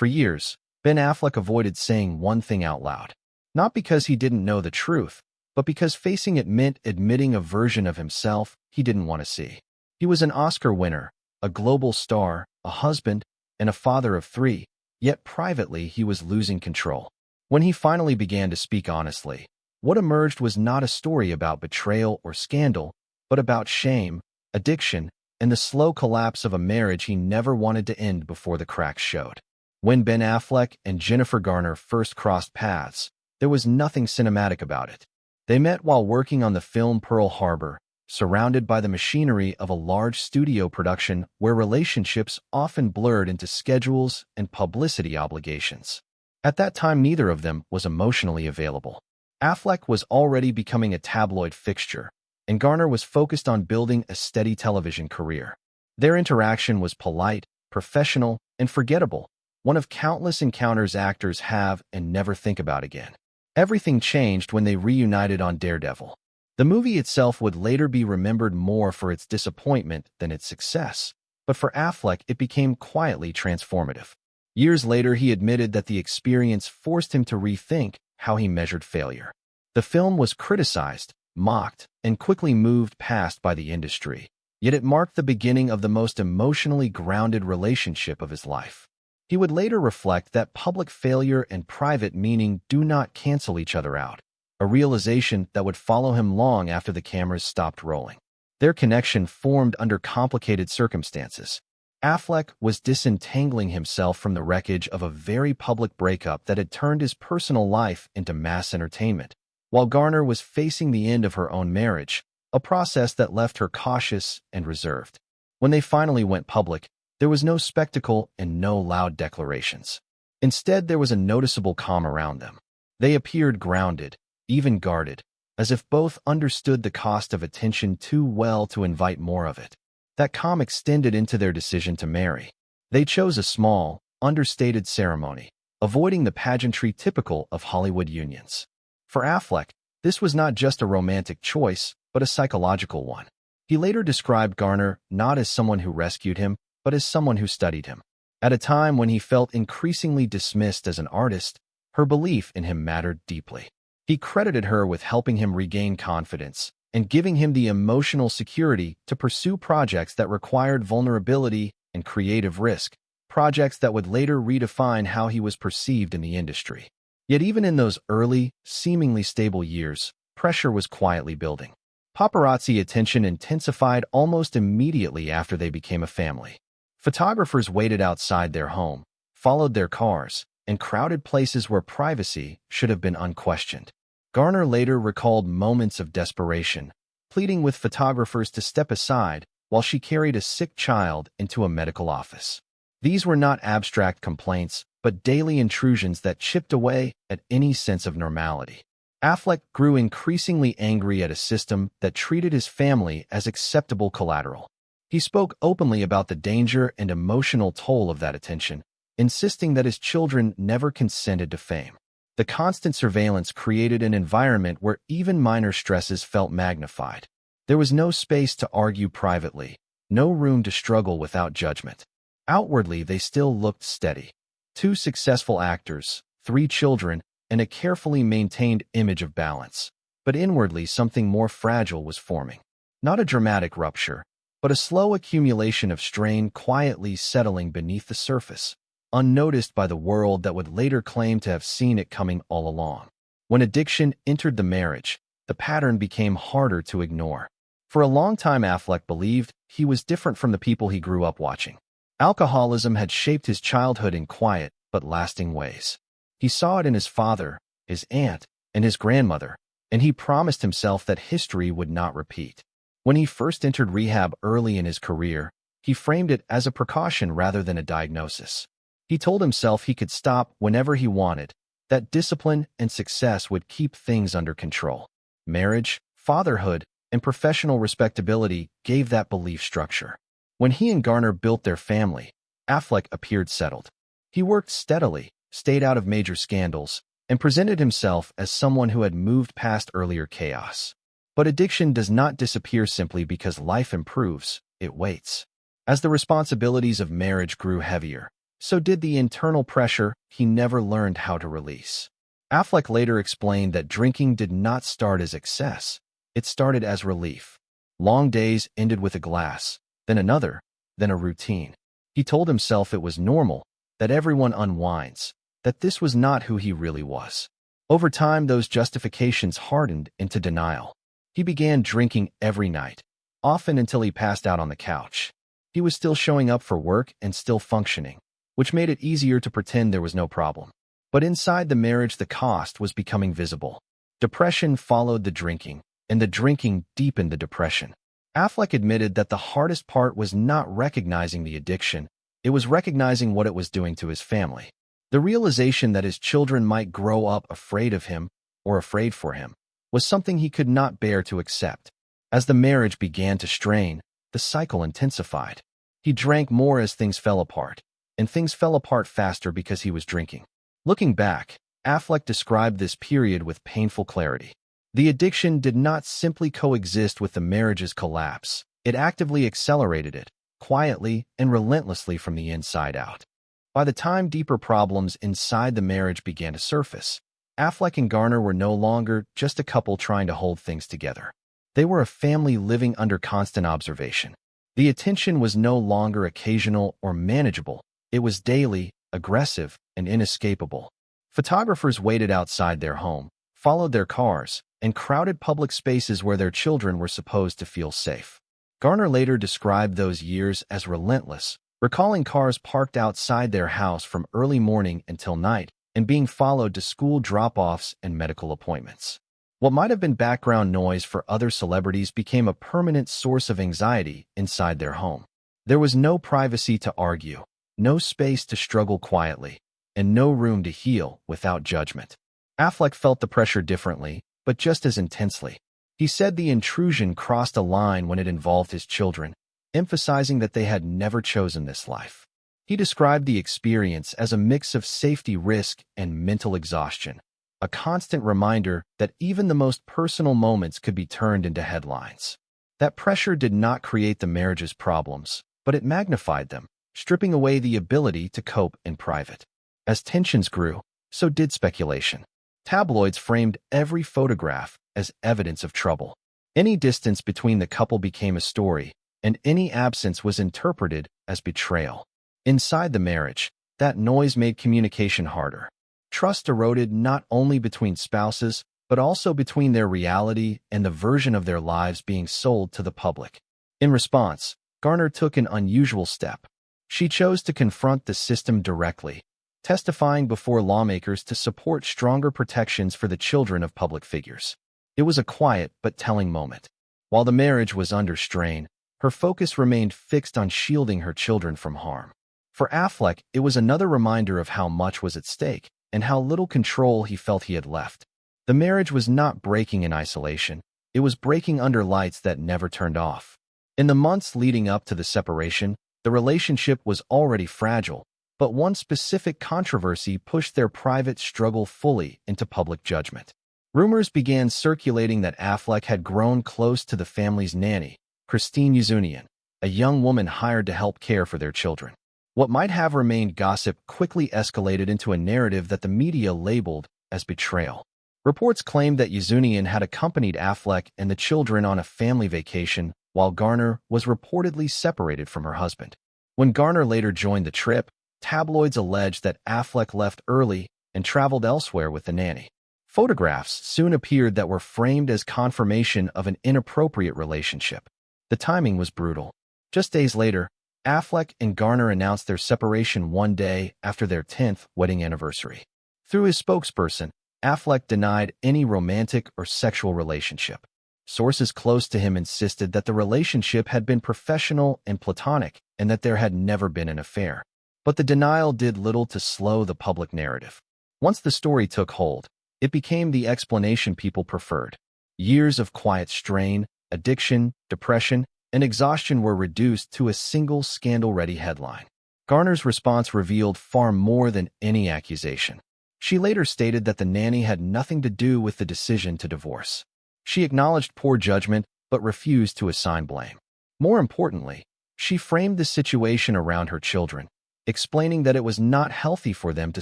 For years, Ben Affleck avoided saying one thing out loud. Not because he didn't know the truth, but because facing it meant admitting a version of himself he didn't want to see. He was an Oscar winner, a global star, a husband, and a father of three, yet privately he was losing control. When he finally began to speak honestly, what emerged was not a story about betrayal or scandal, but about shame, addiction, and the slow collapse of a marriage he never wanted to end before the cracks showed. When Ben Affleck and Jennifer Garner first crossed paths, there was nothing cinematic about it. They met while working on the film Pearl Harbor, surrounded by the machinery of a large studio production where relationships often blurred into schedules and publicity obligations. At that time, neither of them was emotionally available. Affleck was already becoming a tabloid fixture, and Garner was focused on building a steady television career. Their interaction was polite, professional, and forgettable, one of countless encounters actors have and never think about again. Everything changed when they reunited on Daredevil. The movie itself would later be remembered more for its disappointment than its success, but for Affleck it became quietly transformative. Years later, he admitted that the experience forced him to rethink how he measured failure. The film was criticized, mocked, and quickly moved past by the industry, yet it marked the beginning of the most emotionally grounded relationship of his life. He would later reflect that public failure and private meaning do not cancel each other out, a realization that would follow him long after the cameras stopped rolling. Their connection formed under complicated circumstances. Affleck was disentangling himself from the wreckage of a very public breakup that had turned his personal life into mass entertainment, while Garner was facing the end of her own marriage, a process that left her cautious and reserved. When they finally went public, there was no spectacle and no loud declarations. Instead, there was a noticeable calm around them. They appeared grounded, even guarded, as if both understood the cost of attention too well to invite more of it. That calm extended into their decision to marry. They chose a small, understated ceremony, avoiding the pageantry typical of Hollywood unions. For Affleck, this was not just a romantic choice, but a psychological one. He later described Garner not as someone who rescued him, but as someone who studied him. At a time when he felt increasingly dismissed as an artist, her belief in him mattered deeply. He credited her with helping him regain confidence and giving him the emotional security to pursue projects that required vulnerability and creative risk, projects that would later redefine how he was perceived in the industry. Yet even in those early, seemingly stable years, pressure was quietly building. Paparazzi attention intensified almost immediately after they became a family. Photographers waited outside their home, followed their cars, and crowded places where privacy should have been unquestioned. Garner later recalled moments of desperation, pleading with photographers to step aside while she carried a sick child into a medical office. These were not abstract complaints, but daily intrusions that chipped away at any sense of normality. Affleck grew increasingly angry at a system that treated his family as acceptable collateral. He spoke openly about the danger and emotional toll of that attention, insisting that his children never consented to fame. The constant surveillance created an environment where even minor stresses felt magnified. There was no space to argue privately, no room to struggle without judgment. Outwardly, they still looked steady. Two successful actors, 3 children, and a carefully maintained image of balance. But inwardly, something more fragile was forming. Not a dramatic rupture, but a slow accumulation of strain quietly settling beneath the surface, unnoticed by the world that would later claim to have seen it coming all along. When addiction entered the marriage, the pattern became harder to ignore. For a long time, Affleck believed he was different from the people he grew up watching. Alcoholism had shaped his childhood in quiet but lasting ways. He saw it in his father, his aunt, and his grandmother, and he promised himself that history would not repeat. When he first entered rehab early in his career, he framed it as a precaution rather than a diagnosis. He told himself he could stop whenever he wanted, that discipline and success would keep things under control. Marriage, fatherhood, and professional respectability gave that belief structure. When he and Garner built their family, Affleck appeared settled. He worked steadily, stayed out of major scandals, and presented himself as someone who had moved past earlier chaos. But addiction does not disappear simply because life improves, it waits. As the responsibilities of marriage grew heavier, So did the internal pressure he never learned how to release. Affleck later explained that drinking did not start as excess. It started as relief. Long days ended with a glass, then another, then a routine. He told himself it was normal, that everyone unwinds, that this was not who he really was. Over time, those justifications hardened into denial. He began drinking every night, often until he passed out on the couch. He was still showing up for work and still functioning, which made it easier to pretend there was no problem. But inside the marriage, the cost was becoming visible. Depression followed the drinking, and the drinking deepened the depression. Affleck admitted that the hardest part was not recognizing the addiction, it was recognizing what it was doing to his family. The realization that his children might grow up afraid of him, or afraid for him, was something he could not bear to accept. As the marriage began to strain, the cycle intensified. He drank more as things fell apart, and things fell apart faster because he was drinking. Looking back, Affleck described this period with painful clarity. The addiction did not simply coexist with the marriage's collapse. It actively accelerated it, quietly and relentlessly from the inside out. By the time deeper problems inside the marriage began to surface, Affleck and Garner were no longer just a couple trying to hold things together. They were a family living under constant observation. The attention was no longer occasional or manageable. It was daily, aggressive, and inescapable. Photographers waited outside their home, followed their cars, and crowded public spaces where their children were supposed to feel safe. Garner later described those years as relentless, recalling cars parked outside their house from early morning until night, and being followed to school drop-offs and medical appointments. What might have been background noise for other celebrities became a permanent source of anxiety inside their home. There was no privacy to argue, no space to struggle quietly, and no room to heal without judgment. Affleck felt the pressure differently, but just as intensely. He said the intrusion crossed a line when it involved his children, emphasizing that they had never chosen this life. He described the experience as a mix of safety risk and mental exhaustion, a constant reminder that even the most personal moments could be turned into headlines. That pressure did not create the marriage's problems, but it magnified them, stripping away the ability to cope in private. As tensions grew, so did speculation. Tabloids framed every photograph as evidence of trouble. Any distance between the couple became a story, and any absence was interpreted as betrayal. Inside the marriage, that noise made communication harder. Trust eroded not only between spouses, but also between their reality and the version of their lives being sold to the public. In response, Garner took an unusual step. She chose to confront the system directly, testifying before lawmakers to support stronger protections for the children of public figures. It was a quiet but telling moment. While the marriage was under strain, her focus remained fixed on shielding her children from harm. For Affleck, it was another reminder of how much was at stake and how little control he felt he had left. The marriage was not breaking in isolation. It was breaking under lights that never turned off. In the months leading up to the separation, the relationship was already fragile, but one specific controversy pushed their private struggle fully into public judgment. Rumors began circulating that Affleck had grown close to the family's nanny, Christine Uzunian, a young woman hired to help care for their children. What might have remained gossip quickly escalated into a narrative that the media labeled as betrayal. Reports claimed that Uzunian had accompanied Affleck and the children on a family vacation while Garner was reportedly separated from her husband. When Garner later joined the trip, tabloids alleged that Affleck left early and traveled elsewhere with the nanny. Photographs soon appeared that were framed as confirmation of an inappropriate relationship. The timing was brutal. Just days later, Affleck and Garner announced their separation one day after their 10th wedding anniversary. Through his spokesperson, Affleck denied any romantic or sexual relationship. Sources close to him insisted that the relationship had been professional and platonic and that there had never been an affair. But the denial did little to slow the public narrative. Once the story took hold, it became the explanation people preferred. Years of quiet strain, addiction, depression, and exhaustion were reduced to a single scandal-ready headline. Garner's response revealed far more than any accusation. She later stated that the nanny had nothing to do with the decision to divorce. She acknowledged poor judgment, but refused to assign blame. More importantly, she framed the situation around her children. explaining that it was not healthy for them to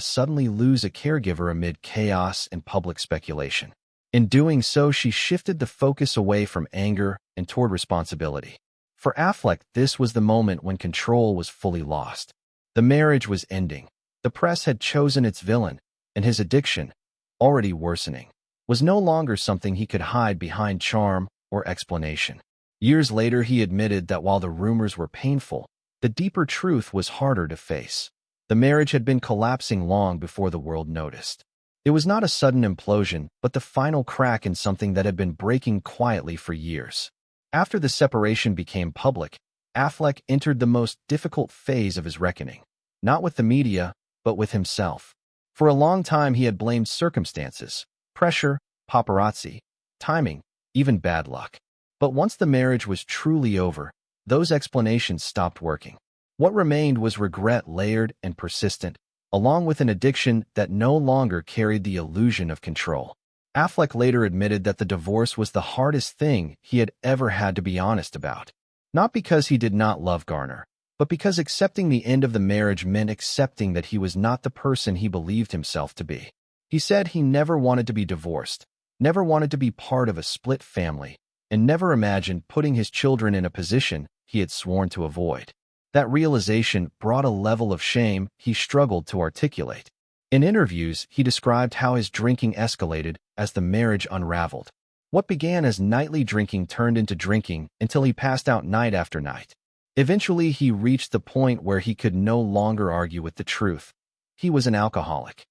suddenly lose a caregiver amid chaos and public speculation. In doing so, she shifted the focus away from anger and toward responsibility. For Affleck, this was the moment when control was fully lost. The marriage was ending. The press had chosen its villain, and his addiction, already worsening, was no longer something he could hide behind charm or explanation. Years later, he admitted that while the rumors were painful, the deeper truth was harder to face. The marriage had been collapsing long before the world noticed. It was not a sudden implosion, but the final crack in something that had been breaking quietly for years. After the separation became public, Affleck entered the most difficult phase of his reckoning, not with the media, but with himself. For a long time, he had blamed circumstances, pressure, paparazzi, timing, even bad luck. But once the marriage was truly over, those explanations stopped working. What remained was regret, layered and persistent, along with an addiction that no longer carried the illusion of control. Affleck later admitted that the divorce was the hardest thing he had ever had to be honest about. Not because he did not love Garner, but because accepting the end of the marriage meant accepting that he was not the person he believed himself to be. He said he never wanted to be divorced, never wanted to be part of a split family, and never imagined putting his children in a position he had sworn to avoid. That realization brought a level of shame he struggled to articulate. In interviews, he described how his drinking escalated as the marriage unraveled. What began as nightly drinking turned into drinking until he passed out night after night. Eventually, he reached the point where he could no longer argue with the truth. He was an alcoholic.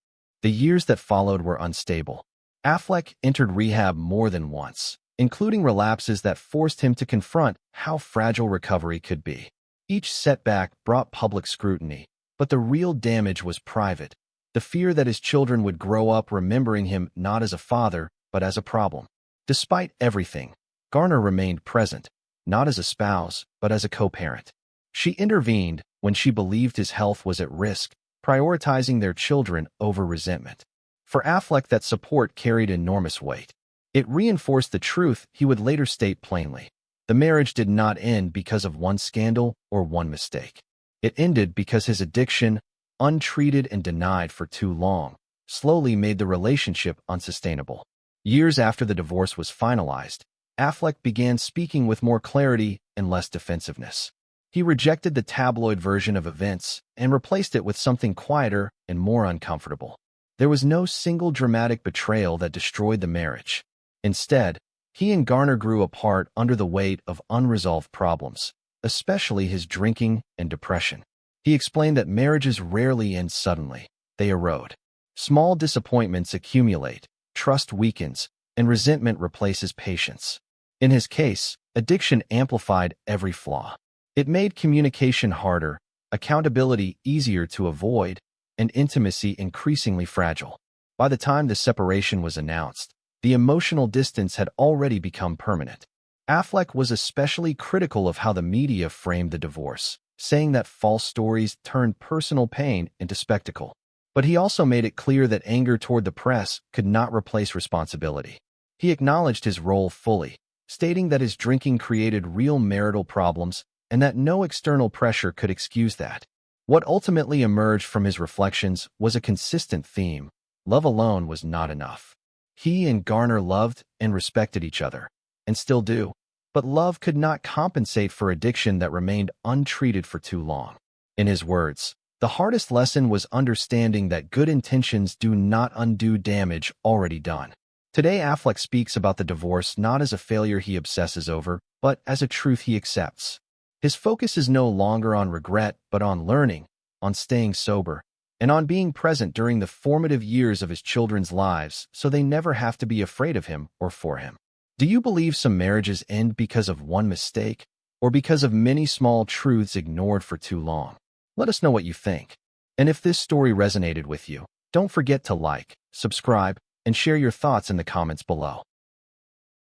The years that followed were unstable. Affleck entered rehab more than once, including relapses that forced him to confront how fragile recovery could be. Each setback brought public scrutiny, but the real damage was private. The fear that his children would grow up remembering him not as a father, but as a problem. Despite everything, Garner remained present, not as a spouse, but as a co-parent. She intervened when she believed his health was at risk, prioritizing their children over resentment. For Affleck, that support carried enormous weight. It reinforced the truth he would later state plainly. The marriage did not end because of one scandal or one mistake. It ended because his addiction, untreated and denied for too long, slowly made the relationship unsustainable. Years after the divorce was finalized, Affleck began speaking with more clarity and less defensiveness. He rejected the tabloid version of events and replaced it with something quieter and more uncomfortable. There was no single dramatic betrayal that destroyed the marriage. Instead, he and Garner grew apart under the weight of unresolved problems, especially his drinking and depression. He explained that marriages rarely end suddenly. They erode. Small disappointments accumulate, trust weakens, and resentment replaces patience. In his case, addiction amplified every flaw. It made communication harder, accountability easier to avoid, and intimacy increasingly fragile. By the time the separation was announced, the emotional distance had already become permanent. Affleck was especially critical of how the media framed the divorce, saying that false stories turned personal pain into spectacle. But he also made it clear that anger toward the press could not replace responsibility. He acknowledged his role fully, stating that his drinking created real marital problems and that no external pressure could excuse that. What ultimately emerged from his reflections was a consistent theme: love alone was not enough. He and Garner loved and respected each other, and still do. But love could not compensate for addiction that remained untreated for too long. In his words, the hardest lesson was understanding that good intentions do not undo damage already done. Today, Affleck speaks about the divorce not as a failure he obsesses over, but as a truth he accepts. His focus is no longer on regret, but on learning, on staying sober, and on being present during the formative years of his children's lives so they never have to be afraid of him or for him. Do you believe some marriages end because of one mistake, or because of many small truths ignored for too long? Let us know what you think. And if this story resonated with you, don't forget to like, subscribe, and share your thoughts in the comments below.